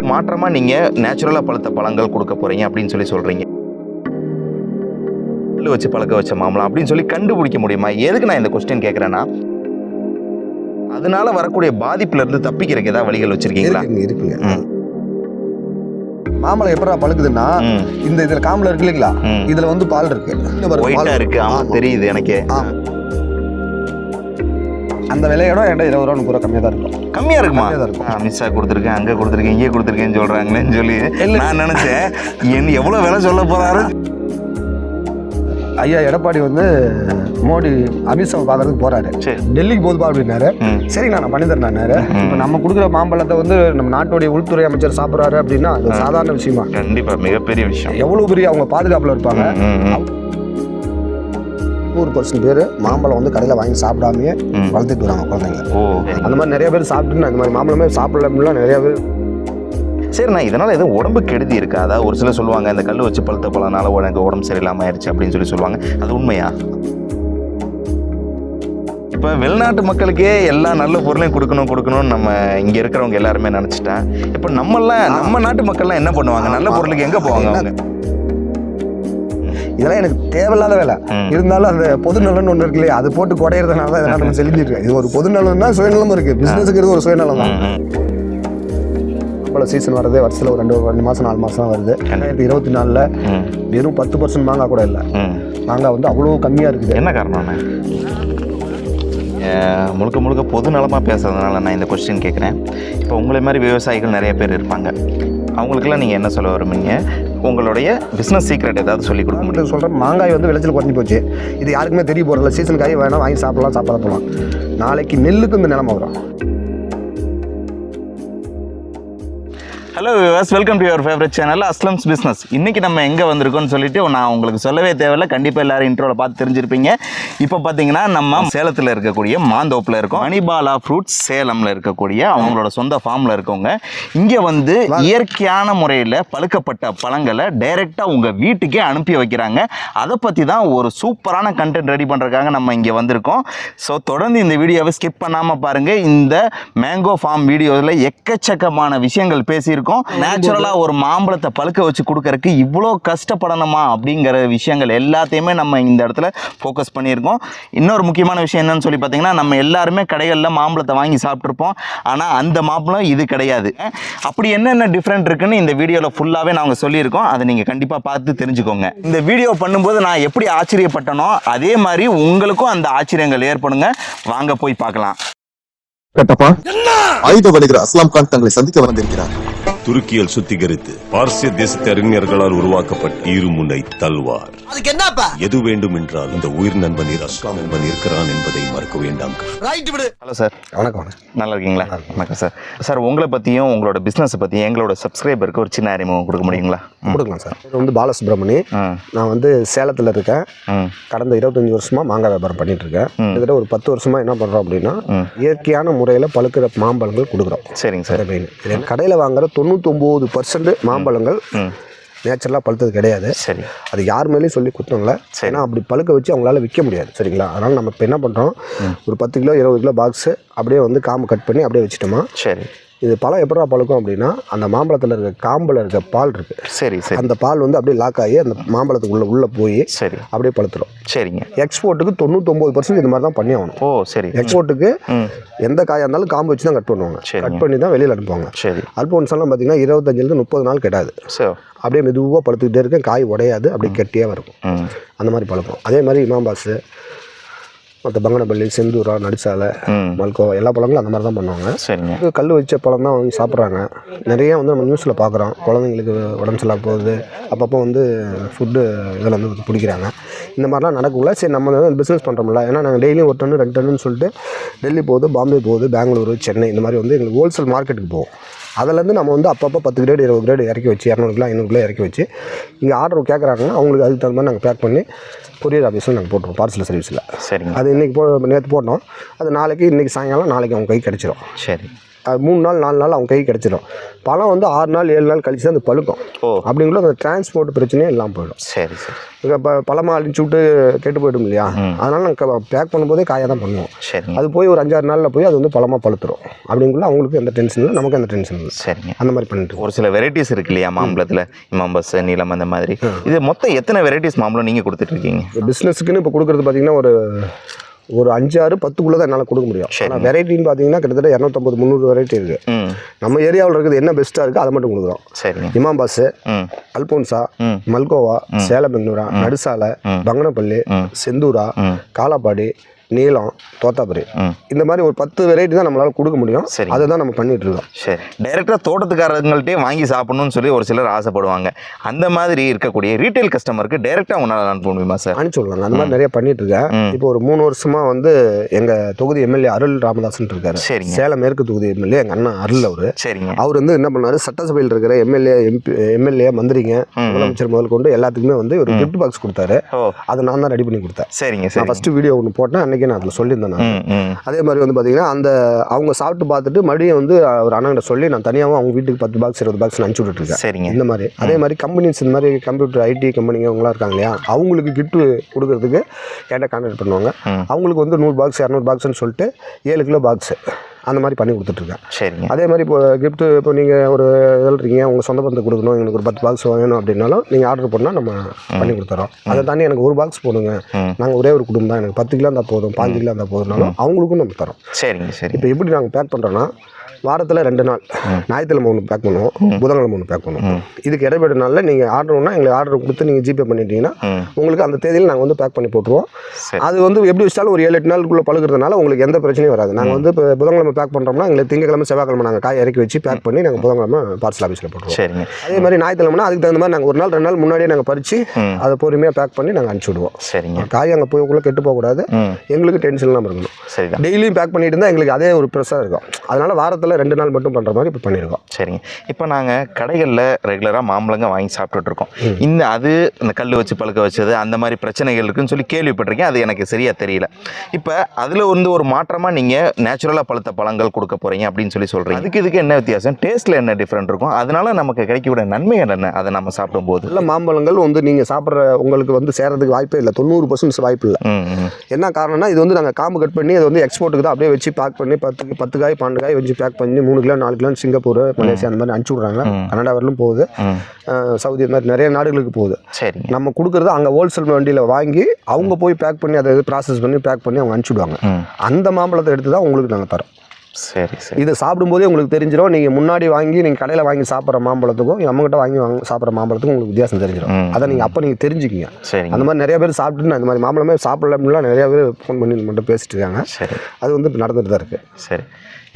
மாற்றமாக நீங்கள் நேச்சுரலாக பழுத்த பழங்கள் கொடுக்க போகிறீங்க அப்படின்னு சொல்கிறீங்க. கல் வச்சு பழக்க வச்ச மாம்பழம் அப்படின்னு சொல்லி கண்டுபிடிக்க முடியுமா? எதுக்கு நான் இந்த கொஸ்டின் கேட்குறேன்னா, அதனால வரக்கூடிய பாதிப்புலேருந்து தப்பிக்கிறதுக்கு ஏதாவது வழிகள் வச்சுருக்கீங்களா? இருக்குங்க. மாம்பழம் எப்படா பழுக்குதுன்னா, இந்த இதுல காம்புல இருக்கு இல்லைங்களா, இதுல வந்து பால் இருக்கு, ஒயிட்டா இருக்கு. ஆமா தெரியுது எனக்கு. அந்த விலையோட என்கிட்ட 20 ரூபா 30 ரூபா கம்மியாக தான் இருக்கும். கம்மியா இருக்குமா? மிஸ்ஸா கொடுத்துருக்கேன், அங்கே கொடுத்துருக்கேன், இங்கே கொடுத்துருக்கேன்னு சொல்றாங்களேன்னு சொல்லி நான் நினைச்சேன் என்ன எவ்வளவு விலை சொல்ல போறாரு. ஐயா எடப்பாடி வந்து மோடி அமித்ஷா பார்க்கறதுக்கு போறாரு. டெல்லிக்கு போதுப்பா அப்படின்னாரு. சரி நான் பண்ணி தரேன்னாரு. இப்போ நம்ம கொடுக்குற மாம்பழத்தை வந்து நம்ம நாட்டுடைய உள்துறை அமைச்சர் சாப்பிட்றாரு அப்படின்னா அது சாதாரண விஷயமா? கண்டிப்பா மிகப்பெரிய விஷயம். எவ்வளவு பெரிய அவங்க பாதுகாப்புல இருப்பாங்க. 100% பேர் மாம்பழம் வந்து கடையில் வாங்கி சாப்பிடாமே வளர்த்துட்டு வராங்க குழந்தைங்க. அந்த மாதிரி நிறைய பேர் சாப்பிட்டுன்னு இந்த மாதிரி மாம்பழமே சாப்பிடலாம் நிறைய பேர். சரிண்ணா, இதனால் எதுவும் உடம்பு கெடுதி இருக்கா? அதாவது ஒரு சிலர் சொல்லுவாங்க இந்த கல் வச்சு பழுத்த பழனால எனக்கு உடம்பு சரியில்லாமல் ஆயிடுச்சு அப்படின்னு சொல்லுவாங்க. அது உண்மையா? இப்போ வெளிநாட்டு மக்களுக்கே எல்லா நல்ல பொருளையும் கொடுக்கணும்னு நம்ம இங்கே இருக்கிறவங்க எல்லாருமே நினச்சிட்டேன். இப்போ நம்ம நாட்டு மக்கள்லாம் என்ன பண்ணுவாங்க? நல்ல பொருளுக்கு எங்கே போவாங்க அவங்க? இதெல்லாம் எனக்கு தேவையில்லாத வேலை. இருந்தாலும் அந்த பொது நலன் ஒன்று இருக்கு இல்லையா, அது போட்டு குறையிறதுனால தான் இதெல்லாம் நம்ம செலுத்திட்டு. இது ஒரு பொது நலன்னா சுயநலம் இருக்கு, பிசினஸுக்கு ஒரு சுயநலம் தான். மாம்பழ சீசன் வருது, வருஷத்தில் ஒரு 2 மாதம் 4 மாதம் தான் வருது. 2024 வெறும் 10% மாங்காய் கூட இல்லை. மாங்காய் வந்து அவ்வளோ கம்மியாக இருக்குது. என்ன காரணம்? முழுக்க பொது நலமாக பேசுறதுனால நான் இந்த கொஸ்டின் கேட்குறேன். இப்போ உங்களை மாதிரி விவசாயிகள் நிறைய பேர் இருப்பாங்க. அவங்களுக்குலாம் நீங்கள் என்ன சொல்ல வருவீங்க? உங்களுடைய பிஸ்னஸ் சீக்ரெட் ஏதாவது சொல்லி கொடுக்க முடியும்? சொல்கிறேன், மாங்காய் வந்து விளைச்சல் குறைஞ்சி போச்சு. இது யாருக்குமே தெரிய போகிறதில்ல. சீசன் காய் வேணாம், வாங்கி சாப்பிட போகலாம். நாளைக்கு நெல்லுக்கு இந்த நிலைமை வரும். Hello viewers, welcome to your favourite channel Aslam's business. இன்றைக்கி நம்ம எங்கே வந்திருக்கோம்னு சொல்லிட்டு நான் உங்களுக்கு சொல்லவே தேவையில்லை. கண்டிப்பாக எல்லோரும் இன்ட்ரோவில் பார்த்து தெரிஞ்சிருப்பீங்க. இப்போ பார்த்தீங்கன்னா நம்ம சேலத்தில் இருக்கக்கூடிய மாந்தோப்பில் இருக்கோம். மணிபாலா ஃப்ரூட்ஸ் சேலமில் இருக்கக்கூடிய அவங்களோட சொந்த ஃபார்மில் இருக்கவங்க இங்கே வந்து இயற்கையான முறையில் பழுக்கப்பட்ட பழங்களை டைரெக்டாக உங்கள் வீட்டுக்கே அனுப்பி வைக்கிறாங்க. அதை பற்றி தான் ஒரு சூப்பரான கண்டென்ட் ரெடி பண்ணுறதுக்காக நம்ம இங்கே வந்திருக்கோம். ஸோ தொடர்ந்து இந்த வீடியோவை ஸ்கிப் பண்ணாமல் பாருங்கள். இந்த மேங்கோ ஃபார்ம் வீடியோவில் எக்கச்சக்கமான விஷயங்கள் பேசியிருக்கோம். நேச்சுரலா ஒரு மாம்பழத்தை பழுக்க வச்சு கொடுக்கறதுக்கு இவ்வளோ கஷ்டப்படணுமா அப்படிங்கிற விஷயங்கள் எல்லாத்தையுமே நம்ம இந்த இடத்துல ஃபோக்கஸ் பண்ணியிருக்கோம். இன்னொரு முக்கியமான விஷயம் என்னன்னு சொல்லி பார்த்தீங்கன்னா, நம்ம எல்லாருமே கடைகளில் மாம்பழத்தை வாங்கி சாப்பிட்ருப்போம். ஆனால் அந்த மாம்பழம் இது கிடையாது. அப்படி என்னென்ன டிஃப்ரெண்ட் இருக்குன்னு இந்த வீடியோவில் ஃபுல்லாகவே நாங்கள் சொல்லியிருக்கோம். அதை நீங்கள் கண்டிப்பாக பார்த்து தெரிஞ்சுக்கோங்க. இந்த வீடியோ பண்ணும்போது நான் எப்படி ஆச்சரியப்பட்டனோ அதே மாதிரி உங்களுக்கும் அந்த ஆச்சரியங்கள் ஏற்படுங்க. வாங்க போய் பார்க்கலாம். ஆயுத வணிகர் அஸ்லாம் கான் தங்களை சந்திக்க வந்திருக்கிறார். துருக்கியில் சுத்திகரித்து பார்சிய தேசத்து அறிஞர்களால் உருவாக்கப்பட்ட இருமுனை தல்வார். எது வேண்டும் என்றால் இந்த உயிர் நண்பன் அஸ்லாம் நண்பன் இருக்கிறான் என்பதை மறக்க வேண்டாம். Hello sir. வணக்கம். நல்லா இருக்கீங்களா? வணக்கம் சார். சார் உங்களை பற்றியும் உங்களோட பிஸ்னஸ் பற்றியும் எங்களோட சப்ஸ்கிரைபருக்கு ஒரு சின்ன அறிமுகம் கொடுக்க முடியுங்களா? கொடுக்கலாம் சார். இது வந்து பாலசுப்ரமணி. நான் வந்து சேலத்தில் இருக்கேன். கடந்த 25 வருஷமாக மாங்காய் வியாபாரம் பண்ணிட்டு இருக்கேன். கிட்டத்தட்ட ஒரு 10 வருஷமாக என்ன பண்ணுறோம் அப்படின்னா, இயற்கையான முறையில் பழுக்கிற மாம்பழங்கள் கொடுக்குறோம். சரிங்க சார். கடையில் வாங்குற 99% மாம்பழங்கள் நேச்சுரலாக பழுத்தது கிடையாது. சரி, அது யார் மேலேயும் சொல்லி குத்தோம்ல. ஏன்னா அப்படி பழுக்க வச்சு அவங்களால விற்க முடியாது. சரிங்களா? அதனால் நம்ம இப்போ என்ன பண்ணுறோம், ஒரு 10 கிலோ 20 கிலோ பாக்ஸு அப்படியே வந்து காம்பு கட் பண்ணி அப்படியே வச்சுட்டோமா. சரி, இது பழம் எப்படா பழுக்கும் அப்படின்னா, அந்த மாம்பழத்தில் இருக்க காம்பில் இருக்க பால் இருக்குது. சரி சரி, அந்த பால் வந்து அப்படியே லாக் ஆகி அந்த மாம்பழத்துக்கு உள்ளே போய் சரி அப்படியே பழுத்துரும். சரிங்க. எக்ஸ்போர்ட்டுக்கு 99% இது மாதிரி தான் பண்ணி ஆகணும். ஓ சரி. எக்ஸ்போர்ட்டுக்கு எந்த காயாக இருந்தாலும் காம்பு வச்சு தான் கட் பண்ணுவாங்க. கட் பண்ணி தான் வெளியில் அனுப்புவாங்க. சரி. அல்போன்ஸ்லாம் பார்த்தீங்கன்னா 25 to 30 நாள் கெடாது. அப்படியே மெதுவாக பழுத்துக்கிட்டே இருக்கேன். காய் உடையாது, அப்படியே கெட்டியாக இருக்கும். அந்த மாதிரி பழக்கம். அதே மாதிரி இமாம்பாஸு, மற்ற பங்கனப்பள்ளி, செந்தூரா, நடிசாலை, மல்கோ எல்லா பழங்களும் அந்த மாதிரி தான் பண்ணுவாங்க. சரிங்க. கல் வச்ச பழம் தான் வாங்கி சாப்பிட்றாங்க. நிறைய வந்து நம்ம நியூஸில் பார்க்குறோம். குழந்தைங்களுக்கு உடம்பு சரியில்லாம போகுது, அப்பப்போ வந்து ஃபுட்டு இதில் வந்து பிடிக்கிறாங்க. இந்த மாதிரிலாம் நடக்கும்ல. சரி, நம்ம வந்து பிஸ்னஸ் பண்ணுறோம்ல. ஏன்னா நாங்கள் டெய்லியும் 1 டன் 2 டன்னு சொல்லிட்டு டெல்லி போகுது, பாம்பே போகுது, பெங்களூரு, சென்னை இந்த மாதிரி வந்து எங்களுக்கு ஹோல்சேல் மார்க்கெட்டுக்கு போவோம். அதிலேருந்து நம்ம வந்து அப்பப்போ 10 கிரேடு 20 கிரேடு இறக்கி வச்சு 200 கிலோ 500 கிலோ இறக்கி வச்சு இங்கே ஆர்டர் கேட்குறாங்கன்னா அவங்களுக்கு அதுக்கு தகுந்த மாதிரி நாங்கள் பேக் பண்ணி கொரியர் ஆஃபீஸில் நாங்கள் போட்டுருவோம், பார்சல் சர்வீஸில். சரிங்க. அது இன்றைக்கி நேற்று போட்டோம். அது நாளைக்கு இன்றைக்கி சாயங்காலம் நாளைக்கு அவங்க கை கிடச்சிரும். சரி. 3 நாள் 4 நாள் அவங்க கைக்கு கிடச்சிடும். பழம் வந்து 6 நாள் 7 நாள் கழிச்சு தான் அது பழுக்கும். அப்படிங்குள்ள அந்த டிரான்ஸ்போர்ட் பிரச்சனையே இல்லாமல் போயிடும். சரி சரி. இப்போ பழமாக அழிச்சு விட்டு கெட்டு போய்டும் இல்லையா, அதனால நாங்கள் பேக் பண்ணும்போதே காயாக தான் பண்ணுவோம். சரி. அது போய் ஒரு 5-6 நாளில் போய் அது வந்து பழமாக பழுத்துரும். அப்படிங்குள்ள அவங்களுக்கு எந்த டென்ஷன் இல்லை, நமக்கு எந்த டென்ஷன் இல்லை. சரிங்க. அந்த மாதிரி பண்ணிட்டு ஒரு சில வெரைட்டிஸ் இருக்கு இல்லையா மாம்பழத்தில், இமாம்பஸ், நீலம், அந்த மாதிரி. இது மொத்தம் எத்தனை வெரைட்டிஸ் மாம்பழம் நீங்கள் கொடுத்துட்ருக்கீங்க? பிஸ்னஸுக்குன்னு இப்போ கொடுக்குறது பார்த்தீங்கன்னா ஒரு 5-6-10 தான் என்னால் கொடுக்க முடியும். ஆனால் வெரைட்டின்னு பார்த்தீங்கன்னா கிட்டத்தட்ட 250-300 வெரைட்டி இருக்குது. நம்ம ஏரியாவில் இருக்குது என்ன பெஸ்ட்டாக இருக்குது அதை மட்டும் கொடுக்குறோம். சரி. இமாம்பாஸ், அல்போன்சா, மல்கோவா, சேலம் பெங்களூரா, நடுசாலை, பங்கனப்பள்ளி, செந்தூரா, காலாப்பாடி, நீலம், தோத்தாபுரி, இந்த மாதிரி ஒரு 10 வெரைட்டி தான் நம்மளால் கொடுக்க முடியும். அதை தான் நம்ம பண்ணிட்டு இருக்கோம். சரி. டைரெக்டாக தோட்டத்துக்காரங்கள்ட்டே வாங்கி சாப்பிடணும்னு சொல்லி ஒரு சிலர் ஆசைப்படுவாங்க. அந்த மாதிரி இருக்கக்கூடிய ரீட்டைல் கஸ்டமருக்கு டைரெக்டாக உங்களால் அனுப்ப முடியுமா சார்? அனுப்பிச்சு விடலாங்க. அந்த மாதிரி நிறைய பண்ணிட்டு இருக்கேன். இப்போ ஒரு 3 வருஷமாக வந்து எங்கள் தொகுதி எம்எல்ஏ அருள் ராமதாசன் இருக்காரு. சரிங்க. சேலம் மேற்கு தொகுதி எம்எல்ஏ எங்கள் அண்ணா அருள் அவரு. சரிங்க. அவர் வந்து என்ன பண்ணாரு, சட்டசபையில் இருக்கிற எம்எல்ஏ மந்திரிங்க, முதலமைச்சர் முதல் கொண்டு எல்லாத்துக்குமே வந்து ஒரு கிஃப்ட் பாக்ஸ் கொடுத்தாரு. அதை நான் தான் ரெடி பண்ணி கொடுத்தேன். சரிங்க. நான் ஃபர்ஸ்ட் வீடியோ ஒன்று போட்டேன், அன்னைக்கு நான் அதில் சொல்லியிருந்தேன். அதே மாதிரி வந்து பார்த்தீங்கன்னா அந்த அவங்க சாப்பிட்டு பார்த்துட்டு மறுபடியும் வந்து ஒரு அண்ணன் சொல்லி நான் தனியாகவும் அவங்க வீட்டுக்கு 10 பாக்ஸ் 20 பாக்ஸ் அனுப்பிச்சு விட்டுருக்கேன். சரிங்க. இந்த மாதிரி அதே மாதிரி கம்பெனிஸ் இந்த மாதிரி கம்ப்யூட்டர் ஐடி கம்பெனிங்க அவங்களாம் இருக்காங்க இல்லையா, அவங்களுக்கு கிஃப்ட் கொடுக்கறதுக்கு என்கிட்ட கான்டாக்ட் பண்ணுவாங்க. அவங்களுக்கு வந்து 100 பாக்ஸ் 200 பாக்ஸ்ன்னு சொல்லிட்டு 7 கிலோ பாக்ஸ் அந்த மாதிரி பண்ணி கொடுத்துட்ருக்கேன். சரிங்க. அதே மாதிரி இப்போ கிஃப்ட்டு இப்போ நீங்கள் ஒரு இருக்கீங்க, உங்கள் சொந்த பந்தத்துக்கு கொடுக்கணும், எங்களுக்கு ஒரு 10 பாக்ஸ் வேணும் அப்படின்னாலும் நீங்கள் ஆர்டர் பண்ணால் நம்ம பண்ணி கொடுத்துறோம். அதை தாண்டி எனக்கு ஒரு பாக்ஸ் போடுங்க, நாங்கள் ஒரே ஒரு குடும்பம் தான், எனக்கு 10 கிலோ இருந்தால் போதும், 5 கிலோ இருந்தால் போதும்னாலும் அவங்களுக்கும் நம்ம தரோம். சரிங்க. சரி. இப்போ எப்படி நாங்கள் பேக் பண்ணுறோன்னா, வாரத்தில் 2 நாள், ஞாயிற்றுக்கிழமை 1 பேக் பண்ணுவோம், புதன்கிழமை 1 பேக் பண்ணுவோம். இதுக்கு இடைப்பட்ட நாளில் நீங்கள் ஆர்டர்னா எங்களுக்கு ஆர்டர் கொடுத்து நீங்கள் ஜிபே பண்ணிட்டீங்கன்னா உங்களுக்கு அந்த தேதியில் நாங்கள் வந்து பேக் பண்ணி போட்டுருவோம். அது வந்து எப்படி வச்சாலும் ஒரு 7-8 நாளுக்குள்ளே பழுக்கிறதுனால உங்களுக்கு எந்த பிரச்சனையும் வராது. நாங்கள் வந்து இப்போ புதன்கிழமை பேக் பண்ணுறோம்னா எங்களுக்கு திங்கக்கிழமை செவ்வாய்க்கிழமை நாங்கள் காய் இறக்கி வச்சு பேக் பண்ணி நாங்கள் புதன்கிழமை பார்சல் ஆஃபீஸில் போட்டுருவோம். சரிங்க. அதே மாதிரி ஞாயிற்றுக்கிழமைனா அதுக்கு தகுந்த மாதிரி நாங்கள் 1 நாள் 2 நாள் முன்னாடியே நாங்கள் பறித்து அதை பொறுமையாக பேக் பண்ணி நாங்கள் அனுப்பிச்சி விடுவோம். சரிங்க. காய் அங்கே போய் கெட்டு போகக்கூடாது, எங்களுக்கு டென்ஷன் இல்லாமல் இருக்கணும். சரி. டெய்லியும் பேக் பண்ணிட்டு இருந்தால் எங்களுக்கு அதே ஒரு ப்ரெஸ்ஸாக இருக்கும். அதனால் வாரத்தில் 2 நாள் மட்டும் பண்ணுற மாதிரி இப்போ பண்ணியிருக்கோம். சரிங்க. இப்போ நாங்கள் கடைகளில் ரெகுலராக மாம்பழங்க வாங்கி சாப்பிட்டுருக்கோம். இந்த கல் வச்சு பழுக்க வச்சது அந்த மாதிரி பிரச்சனைகள் இருக்குன்னு சொல்லி கேள்விப்பட்டிருக்கேன். அது எனக்கு சரியாக தெரியல. இப்போ அதில் வந்து ஒரு மாற்றமாக நீங்கள் நேச்சுரலாக பழுத்த பழங்கள் கொடுக்க போகிறீங்க அப்படின்னு சொல்லி சொல்கிறீங்க. இதுக்கு என்ன வித்தியாசம், டேஸ்ட்டில் என்ன டிஃப்ரெண்ட் இருக்கும், அதனால நமக்கு கிடைக்கக்கூடிய நன்மைகள் என்ன, அதை நம்ம சாப்பிடும்போது? இல்லை, மாம்பழங்கள் வந்து நீங்கள் சாப்பிட்ற உங்களுக்கு வந்து சேரதுக்கு வாய்ப்பே இல்லை, 90% வாய்ப்பு இல்லை. என்ன காரணம்னா இது வந்து நாங்கள் காம்பு கட் பண்ணி அதை வந்து எக்ஸ்போர்ட்டுக்கு தான் அப்படியே வச்சு பேக் பண்ணி 10 காய் 12 காய் வச்சு பேக் பண்ணி 3 கிலோ 4 கிலோ சிங்கப்பூர், மலேசியா அந்த மாதிரி அனுப்பிச்சி விட்றாங்க. கனடா வரலும் போகுது, சவுதி இந்த மாதிரி நிறைய நாடுகளுக்கு போகுது. சரி. நம்ம கொடுக்குறது அங்கே ஹோல்சேல் வண்டியில் வாங்கி அவங்க போய் பேக் பண்ணி அதை ப்ராசஸ் பண்ணி பேக் பண்ணி அவங்க அனுப்பிச்சுடுவாங்க. அந்த மாம்பழத்தை எடுத்து தான் உங்களுக்கு நாங்கள் தரோம். சரி சரி. இதை சாப்பிடும்போதே உங்களுக்கு தெரிஞ்சிடும். நீங்கள் முன்னாடி வாங்கி நீங்கள் கடையில் வாங்கி சாப்பிட்ற மாம்பழத்துக்கும் நம்மகிட்ட வாங்கி சாப்பிட்ற மாம்பழத்துக்கும் உங்களுக்கு வித்தியாசம் தெரிஞ்சிடும். அதை நீங்கள் அப்போ நீங்கள் தெரிஞ்சுக்கிங்க. சரி. அந்த மாதிரி நிறைய பேர் சாப்பிட்டுட்டு நான் இந்த மாதிரி மாம்பழமே சாப்பிடல அப்படின்லாம் நிறைய பேர் ஃபோன் பண்ணி மட்டும் பேசிட்டு இருக்காங்க. சரி. அது வந்து நடந்துட்டு தான் இருக்குது. சரி.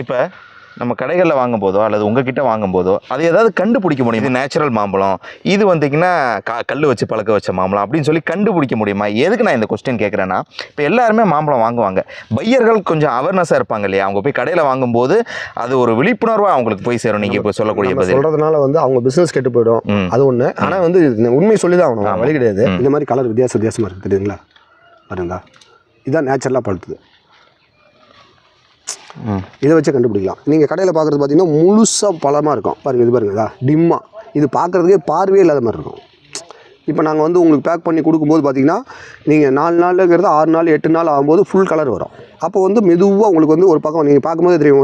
இப்போ நம்ம கடைகளில் வாங்கும்போதோ அல்லது உங்ககிட்ட வாங்கும்போதோ அது ஏதாவது கண்டுபிடிக்க முடியும், இது நேச்சுரல் மாம்பழம், இது வந்தீங்கன்னா கல் வச்சு பழக்க வச்ச மாம்பழம் அப்படின்னு சொல்லி கண்டுபிடிக்க முடியுமா? எதுக்கு நான் இந்த கொஸ்டின் கேட்குறேன்னா, இப்போ எல்லாருமே மாம்பழம் வாங்குவாங்க, பையர்கள் கொஞ்சம் அவேர்னஸாக இருப்பாங்க இல்லையா, அவங்க போய் கடையில் வாங்கும்போது அது ஒரு விழிப்புணர்வாக அவங்களுக்கு போய் சேரும். நீங்கள் இப்போ சொல்லக்கூடிய பதில் சொல்கிறதுனால வந்து அவங்க பிஸ்னஸ் கெட்டு போயிடும், அது ஒன்று. ஆனால் வந்து உண்மையை சொல்லி தான் ஆகணும், வழி கிடையாது. இந்த மாதிரி கலர் வித்தியாசமாக இருக்குது தெரியுங்களா, பாருங்களா, இதுதான் நேச்சுரலாக பழுத்துது. இதை வச்சு கண்டுபிடிக்கலாம். நீங்கள் கடையில் பார்க்குறது பார்த்தீங்கன்னா முழுசாக பழமாக இருக்கும். பாருங்கள், இது பாருங்களா டிம்மாக, இது பார்க்குறதுக்கே பார்வையே இல்லாத மாதிரி இருக்கும். இப்போ நாங்கள் வந்து உங்களுக்கு பேக் பண்ணி கொடுக்கும்போது பார்த்தீங்கன்னா நீங்கள் 4 நாளுங்கிறது 6 நாள் 8 நாள் ஆகும்போது ஃபுல் கலர் வரும். அப்போ வந்து மெதுவாக உங்களுக்கு வந்து ஒரு பக்கம் நீங்கள் பார்க்கும்போது தெரியும்,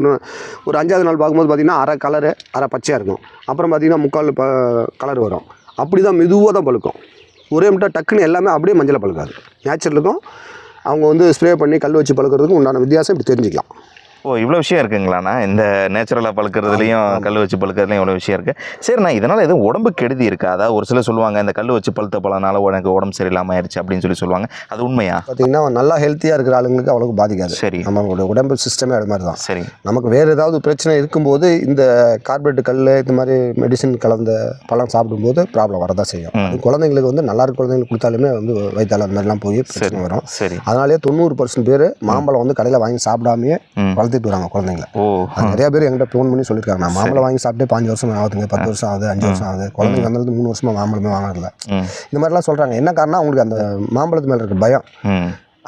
ஒரு 5ஆவது நாள் பார்க்கும்போது பார்த்தீங்கன்னா அரை கலரு அரை பச்சையாக இருக்கும். அப்புறம் பார்த்தீங்கன்னா 3/4 கலர் வரும். அப்படி தான் மெதுவாக தான் பழுக்கும். ஒரே மட்டும் டக்குன்னு எல்லாமே அப்படியே மஞ்சளை பழுக்காது. நேச்சுரலுக்கும் அவங்க வந்து ஸ்ப்ரே பண்ணி கல் வச்சு பழுக்கிறதுக்கும் உண்டான வித்தியாசம் இப்படி தெரிஞ்சுக்கலாம். ஓ, இவ்வளோ விஷயம் இருக்குங்களாண்ணா, இந்த நேச்சுரலாக பழுக்கிறதுலையும் கல் வச்சு பழுக்கிறதுலையும் இவ்வளோ விஷயம் இருக்குது. சரிண்ணா, இதனால் எதுவும் உடம்பு கெடுதி இருக்கா? அதாவது ஒரு சிலர் சொல்லுவாங்க இந்த கல் வச்சு பழுத்த பழனால எனக்கு உடம்பு சரியில்லாமல் ஆயிடுச்சு அப்படின்னு சொல்லி சொல்லுவாங்க, அது உண்மையா? பார்த்தீங்கன்னா நல்லா ஹெல்த்தியாக இருக்கிற ஆளுங்களுக்கு அவ்வளோக்கு பாதிக்காது. சரி. நம்மளோட உடம்பு சிஸ்டமே அது மாதிரி தான். சரி. நமக்கு வேறு ஏதாவது பிரச்சனை இருக்கும்போது இந்த கார்பரேட் கல் இந்த மாதிரி மெடிசின் கலந்த பழம் சாப்பிடும்போது ப்ராப்ளம் வரதான் செய்யும். குழந்தைங்களுக்கு வந்து நல்லா இருக்க குழந்தைங்களுக்கு கொடுத்தாலுமே வந்து வயிற்றால அந்த மாதிரிலாம் போய் பிரச்சனை வரும். சரி. அதனாலே 90% பேர் மாம்பழம் வந்து கடையில் வாங்கி சாப்பிடாமையே வளர்த்துட்டு வராங்க குழந்தைங்களை. நிறைய பேர் என்கிட்ட ஃபோன் பண்ணி சொல்லியிருக்காங்க, நான் மாம்பழம் வாங்கி சாப்பிட்டு 5 வருஷம் ஆகுதுங்க, 10 வருஷம் ஆகுது, 5 வருஷம் ஆகுது, குழந்தைங்க வந்தது 3 வருஷமா மாம்பழமே வாங்கல. இந்த மாதிரிலாம் சொல்கிறாங்க. என்ன காரணம்? அவங்களுக்கு அந்த மாம்பழத்து மேலே இருக்க பயம்.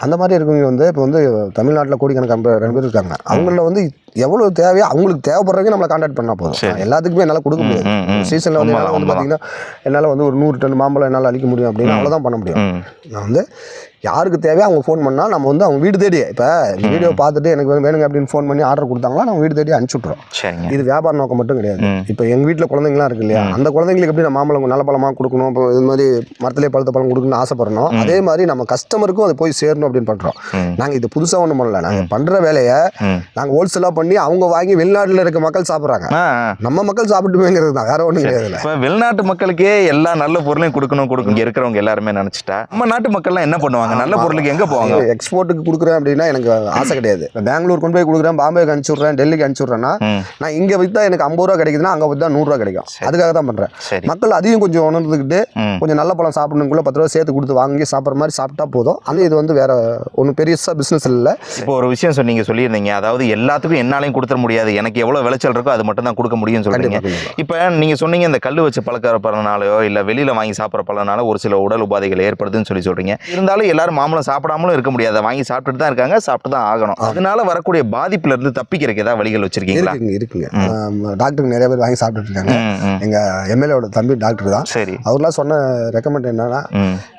அந்த மாதிரி இருக்கவங்க வந்து இப்போ வந்து தமிழ்நாட்டில் கோடிக்கணக்கான 2 பேர் இருக்காங்க. அவங்கள வந்து எவ்வளோ தேவையோ அவங்களுக்கு தேவைப்படுறவங்க நம்மளை கான்டாக்ட் பண்ணால் போதும். எல்லாத்துக்குமே என்னால் கொடுக்க முடியாது. சீசனில் வந்து என்னால் வந்து பார்த்தீங்கன்னா என்னால் வந்து ஒரு 100 டன் மாம்பழம் என்னால் அழிக்க முடியும் அப்படின்னா அவ்வளோதான் பண்ண முடியும். நான் வந்து யாருக்கு தேவையோ அவங்க ஃபோன் பண்ணால் நம்ம வந்து அவங்க வீடு தேடி இப்போ இந்த வீடியோ பார்த்துட்டு எனக்கு வேணுங்க அப்படின்னு ஃபோன் பண்ணி ஆர்டர் கொடுத்தாங்களா நம்ம வீடு தேடி அனுப்பிச்சி விட்றோம். இது வியாபார நோக்கம் மட்டும் கிடையாது. இப்போ எங்கள் வீட்டில் குழந்தைங்களாம் இருக்கு இல்லையா, அந்த குழந்தைங்களுக்கு எப்படி நம்ம மாம்பழம் நல்ல பழமாக கொடுக்கணும், இப்போ இது மாதிரி மரத்திலே பழுத்த பழம் கொடுக்கணும்னு ஆசைப்படணும். அதே மாதிரி நம்ம கஸ்டமருக்கும் அது போய் சேரணும் அப்படின்னு பண்ணுறோம். நாங்கள் இது புதுசாக ஒன்றும் பண்ணல. நாங்கள் பண்ணுற வேலையை நாங்கள் ஹோல்சேலாக பண்ணி அவங்க வாங்கி வெளிநாட்டில் இருக்க மக்கள் சாப்பிட்றாங்க. நம்ம மக்கள் சாப்பிட்டுமேங்கிறது தான், வேற ஒன்றும் கிடையாது. இப்போ வெளிநாட்டு மக்களுக்கே எல்லா நல்ல பொருளையும் கொடுக்கணும் இங்கே இருக்கிறவங்க எல்லாருமே நினச்சிட்டா நம்ம நாட்டு மக்கள்லாம் என்ன பண்ணுவாங்க? நல்ல பொருளுக்கு எங்கே போவாங்க? எக்ஸ்போர்ட்டுக்கு கொடுக்குறேன் அப்படின்னா எனக்கு ஆசை கிடையாது. பெங்களூர் கொண்டு போய் கொடுக்குறேன், பாம்பேக்கு அனுப்பிச்சு விட்றேன், டெல்லிக்கு அனுப்பிச்சு விட்றேன்னா நான் இங்கே விற்றா எனக்கு 50 ரூபா கிடைக்குதுன்னா அங்கே விற்றா 100 ரூபா கிடைக்கும். அதுக்காக தான் பண்ணுறேன். மக்கள் அதையும் கொஞ்சம் உணர்ந்துக்கிட்டு கொஞ்சம் நல்ல பழம் சாப்பிடணுக்குள்ள 10 ரூபா சேர்த்து கொடுத்து வாங்கி சாப்பிட்ற மாதிரி சாப்பிட்டா போதும். அந்த இது வந்து வேற ஒன்றும் பெருசாக பிஸ்னஸ் இல்லை. இப்போ ஒரு விஷயம் சொல்லியிருந்தீங்க, அதாவது எல்லாத்துக்கும் என்னாலையும் கொடுத்துட முடியாது, எனக்கு எவ்வளோ விளைச்சல் இருக்கோ அது மட்டும் தான் கொடுக்க முடியும்னு சொல்றீங்க. இப்போ நீங்கள் சொன்னீங்க இந்த கல் வச்சு பழக்கிற பழனாலையோ இல்லை வெளியில் வாங்கி சாப்பிட்ற பழனால ஒரு சில உடல் உபாதைகள் ஏற்படுதுன்னு சொல்றீங்க. இருந்தாலும் எல்லாரும் மாம்பழம் சாப்பிடாமலும் இருக்க முடியாது, வாங்கி சாப்பிட்டுட்டு தான் இருக்காங்க, சாப்பிட்டு தான் ஆகணும். அதனால வரக்கூடிய பாதிப்புல இருந்து தப்பிக்கிறதுக்கு ஏதாவது வழிகள் வச்சிருக்கீங்களா? இருக்குங்க. டாக்டருக்கு நிறைய பேர் வாங்கி சாப்பிட்டுட்டு இருக்காங்க. எங்க எம்எல்ஏவோட தம்பி டாக்டர் தான். சரி, அவர்லாம் சொன்ன ரெக்கமெண்ட் என்னன்னா,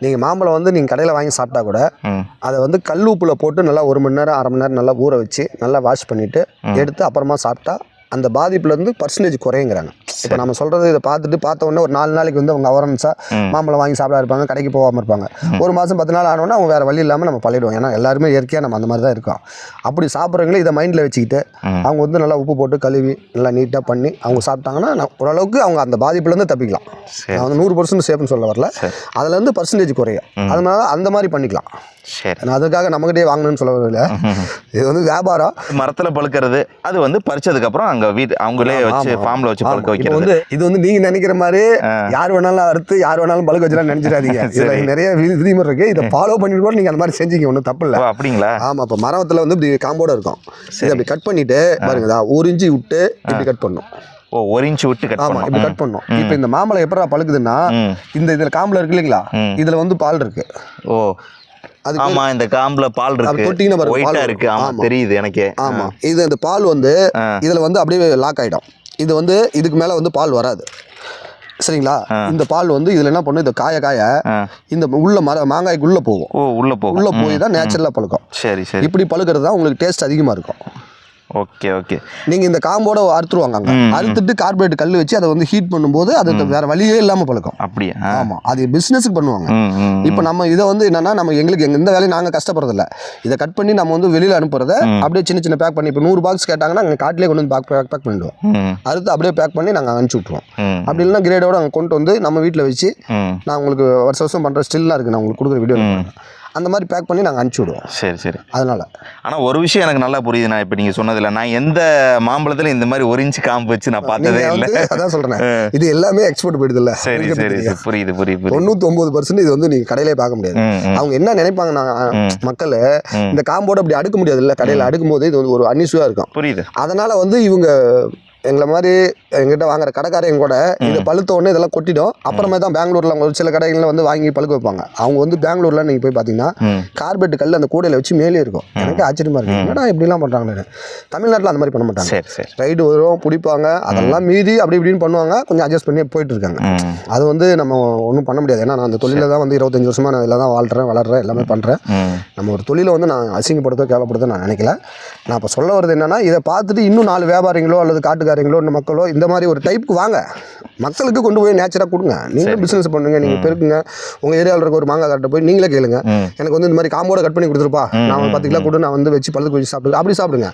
நீங்க மாம்பழம் வந்து நீங்க கடையில் வாங்கி சாப்பிட்டா கூட அதை வந்து கல் உப்புல போட்டு நல்லா 1 மணி நேரம் 1/2 மணி நேரம் நல்லா ஊற வச்சு நல்லா வாஷ் பண்ணிட்டு எடுத்து அப்புறமா சாப்பிட்டா அந்த பாதிப்புலேருந்து % குறையுங்கிறாங்க. இப்போ நம்ம சொல்கிறது இதை பார்த்த உடனே ஒரு 4 நாளைக்கு வந்து அவங்க அவரன்ஸா மாம்பழம் வாங்கி சாப்பிட இருப்பாங்க, கடைக்கு போகாமல் இருப்பாங்க. 1 மாதம் 10 நாள் ஆனோன்னா அவங்க வேறு வழி இல்லாமல் நம்ம பழகிடுவோம். ஏன்னா எல்லாருமே இயற்கையாக நம்ம அந்த மாதிரி தான் இருக்கோம். அப்படி சாப்பிட்றவங்களே இதை மைண்டில் வச்சுக்கிட்டு அவங்க வந்து நல்லா உப்பு போட்டு கழுவி நல்லா நீட்டாக பண்ணி அவங்க சாப்பிட்டாங்கன்னா ஓரளவுக்கு அவங்க அந்த பாதிப்புலேருந்து தப்பிக்கலாம். நான் வந்து 100% சேஃப்னு சொல்ல வரல, அதுலேருந்து % குறையும். அதனால அந்த மாதிரி பண்ணிக்கலாம். சரி, நான் அதுக்காக நம்மகிட்டே வாங்கணும்னு சொல்ல வரல. இது வந்து வியாபாரம். மரத்தில் பழுக்கிறது அது வந்து பறிச்சதுக்கப்புறம் அங்கே அவங்களே வச்சு ஃபார்மில் வச்சு பழுக்க வைக்கிறது. வந்து இது வந்து நீங்கள் நினைக்கிற மாதிரி யார் வேணாலும் அறுத்து யார் வேணாலும் பழுக்க வச்சுலாம் நினைச்சிடாதீங்க. இதில் நிறைய விதிமுறை இருக்குது. இதை ஃபாலோ பண்ணிட்டு கூட நீங்கள் அந்த மாதிரி செஞ்சீங்க, ஒன்றும் தப்பு இல்லை. அப்படிங்களா? ஆமாம். இப்போ மரத்தில் வந்து இப்படி காம்போட இருக்கும். இதை அப்படி கட் பண்ணிட்டு பாருங்க, 1 இன்ச்சு விட்டு இப்படி கட் பண்ணும். 1 இன்ச் விட்டு கட் பண்ணும். இப்படி கட் பண்ணும். இப்போ இந்த மாம்பழம் எப்படா பழுக்குதுன்னா இதில் காம்பில் இருக்கு இல்லைங்களா, இதில் வந்து பால் இருக்கு. ஓ, ஆமா, இந்த காம்புல பால் இருக்கு, ஒயிட்டா இருக்கு. ஆமா, தெரியுது எனக்கு. ஆமா, இது அந்த பால் வந்து இதுல வந்து அப்படியே லாக் ஆயிடும். இது வந்து இதுக்கு மேல வந்து பால் வராது. சரிங்களா? இந்த பால் வந்து இதுல என்ன பண்ணும், இந்த காய இந்த உள்ள மாங்காய்க்குள்ள போகும். உள்ள போய் தான் நேச்சுரலா பழுக்கும். சரி சரி. இப்படி பழுக்கிறது தான் உங்களுக்கு டேஸ்ட் அதிகமா இருக்கும். Okay okay. நீங்க இந்த காம்போட அறுத்துருவாங்க. அங்க அறுத்துட்டு கார்பரேட் கல் வச்சு அதை வந்து ஹீட் பண்ணும்போது அது வேற வழியே இல்லாம பழுக்கும். அப்படியே? ஆமா, அது பிசினஸுக்கு பண்ணுவாங்க. இப்போ நம்ம இதை வந்து என்னன்னா, நம்ம எங்களுக்கு எந்த வேலையும் நாங்க கஷ்டப்படுறது இல்லை. இதை கட் பண்ணி நம்ம வந்து வெளியில அனுப்புறத அப்படியே சின்ன சின்ன பேக் பண்ணி, இப்போ 100 பாக்ஸ் கேட்டாங்கன்னா நாங்கள் காட்டிலே கொண்டு வந்து பேக் பண்ணிடுவோம். அறுத்து அப்படியே பேக் பண்ணி நாங்கள் அனுப்பிச்சி விட்ருவோம். அப்படி இல்லைன்னா கிரேடோட அங்கே கொண்டு வந்து நம்ம வீட்டில் வச்சு நான் உங்களுக்கு வருஷம் பண்ற ஸ்டில்லாம் இருக்கு, நான் உங்களுக்கு கொடுக்குற வீடியோ அந்த மாதிரி பேக் பண்ணி நாங்கள் அனுப்பிச்சி விடுவோம். சரி சரி. அதனால ஆனால் ஒரு விஷயம் எனக்கு நல்லா புரியுது. நான் இப்போ நீங்கள் சொன்னதில்லை, நான் எந்த மாம்பழத்தில் இந்த மாதிரி 1 இன்ச் காம்பு வச்சு நான் பார்த்ததே இல்லை. அதான் சொல்கிறேன், இது எல்லாமே எக்ஸ்போர்ட் போயிடுது இல்லை. சரி சரி, புரியுது புரியுது. 99% இது வந்து நீங்கள் கடையிலே பார்க்க முடியாது. அவங்க என்ன நினைப்பாங்கன்னா, மக்கள் இந்த காம்போட அப்படி அடுக்க முடியாது இல்லை, கடையில் அடுக்கும் போது இது வந்து ஒரு அன்னிசுவாக இருக்கும். புரியுது. அதனால வந்து இவங்க எங்களை மாதிரி எங்கிட்ட வாங்குற கடைக்காரங்க கூட இதை பழுத்த உடனே இதெல்லாம் கொட்டிடும். அப்புறமே தான் பெங்களூர்ல ஒரு சில கடைகளில் வந்து வாங்கி பழுக்க வைப்பாங்க. அவங்க வந்து பெங்களூர்ல நீங்க போய் பார்த்தீங்கன்னா கார்பெட் கல் அந்த கூடையில வச்சு மேலே இருக்கும். எனக்கு ஆச்சரியமா இருக்கு, என்னடா இப்படிலாம் பண்றாங்களே. தமிழ்நாட்டில் அந்த மாதிரி பண்ண மாட்டாங்க. ரைடு வரும், பிடிப்பாங்க, அதெல்லாம் மீறி அப்படி இப்படின்னு பண்ணுவாங்க, கொஞ்சம் அட்ஜஸ்ட் பண்ணி போயிட்டு இருக்காங்க. அது வந்து நம்ம ஒன்றும் பண்ண முடியாது. ஏன்னா நான் அந்த தொழில தான் வந்து 25 வருஷமா நான் இதில் தான் வளர்றேன், எல்லாமே பண்றேன். நம்ம ஒரு தொழிலை வந்து நான் அசிங்கப்படுத்த கேவலப்படுத்த நான் நினைக்கல. நான் இப்போ சொல்ல வருது என்னன்னா, இதை பார்த்துட்டு இன்னும் 4 வியாபாரிகளோ அல்லது காட்டுக்காரங்களோ இந்த மக்களோ இந்த மாதிரி ஒரு டைப்புக்கு வாங்க, மக்களுக்கு கொண்டு போய் நேச்சராக கொடுங்க. நீங்களும் பிஸ்னஸ் பண்ணுங்க, நீங்கள் பெருக்குங்க. உங்கள் ஏரியாவில் இருக்க ஒரு மாங்காய் காட்டை போய் நீங்களே கேளுங்க, எனக்கு வந்து இந்த மாதிரி காம்போட கட் பண்ணி கொடுத்துருப்பா, நான் 10 கிலோ கூட நான் வந்து வச்சு பழுக்க வச்சு சாப்பிடுங்க, அப்படி சாப்பிடுங்க.